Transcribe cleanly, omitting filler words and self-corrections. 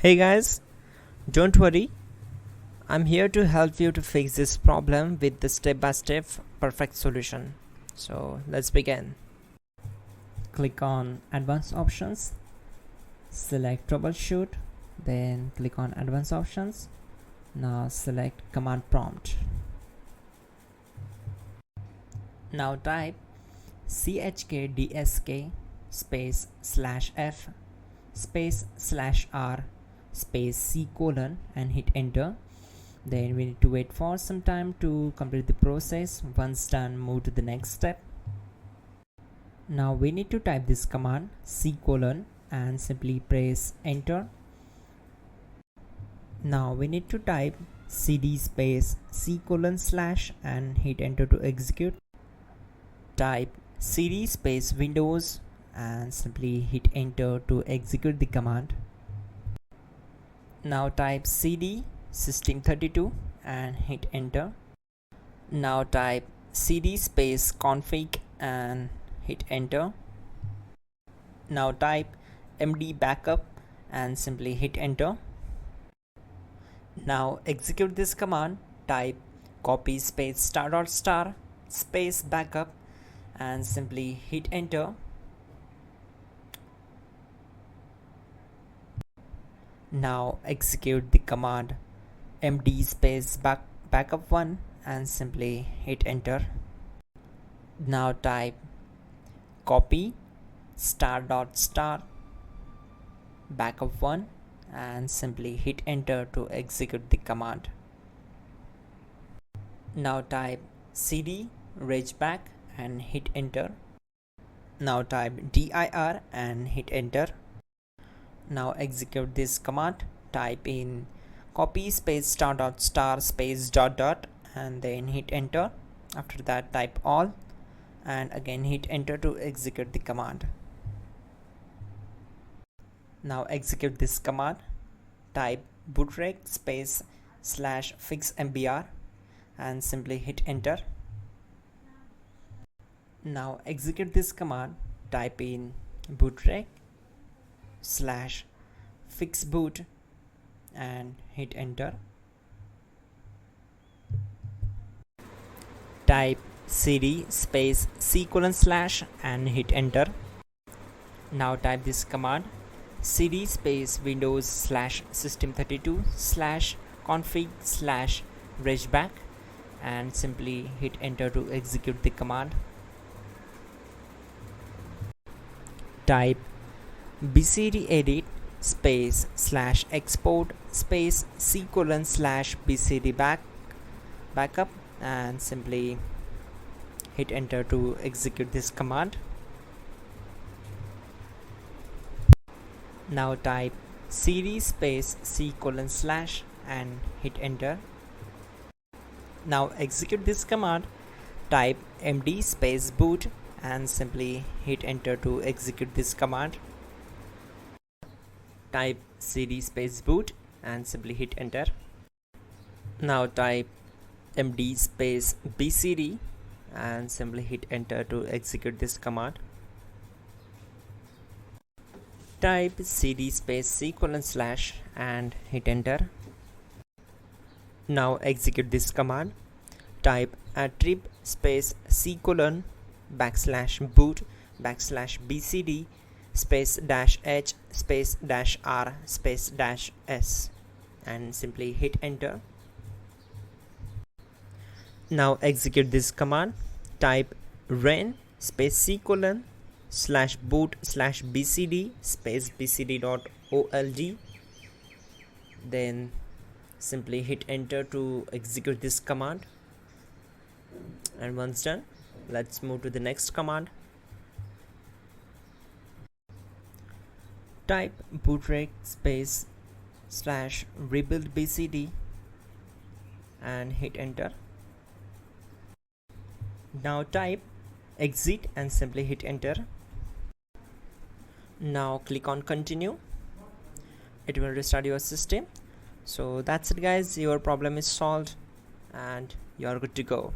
Hey guys, don't worry, I'm here to help you to fix this problem with the step-by-step perfect solution. So let's begin. Click on Advanced Options, select Troubleshoot, then click on Advanced Options. Now select Command Prompt. Now type chkdsk space /f space /r space C colon and hit enter. Then we need to wait for some time to complete the process. Once done, move to the next step. Now we need to type this command C colon and simply press enter. Now we need to type cd space C colon / and hit enter to execute. Type cd space Windows and simply hit enter to execute the command. Now type cd system32 and hit enter. Now type cd space config and hit enter. Now type md backup and simply hit enter. Now execute this command. Type copy space ** space backup and simply hit enter. Now execute the command md space backup1 and simply hit enter. Now type copy ** backup1 and simply hit enter to execute the command. Now type cd regback and hit enter. Now type dir and hit enter. Now execute this command. Type in copy space ** space ... and then hit enter. After that type all and again hit enter to execute the command. Now execute this command. Type bootrec space /fixmbr and simply hit enter. Now execute this command. Type in bootrec /fixboot and hit enter. Type cd space C colon / and hit enter. Now type this command cd space Windows /system32 /config /regback and simply hit enter to execute the command. Type bcd edit space /export space C colon /bcd backup and simply hit enter to execute this command. Now type cd space C colon / and hit enter. Now execute this command. Type md space boot and simply hit enter to execute this command. Type cd space boot and simply hit enter. Now type md space bcd and simply hit enter to execute this command. Type cd space C colon / and hit enter. Now execute this command. Type attrib space C colon /boot /bcd space -h space -r space -s and simply hit enter. Now execute this command. Type ren space C colon /boot /bcd space bcd.old then simply hit enter to execute this command. And once done, let's move to the next command. Type bootrec space /rebuild bcd and hit enter. Now type exit and simply hit enter. Now click on continue. It will restart your system. So that's it guys, your problem is solved and you are good to go.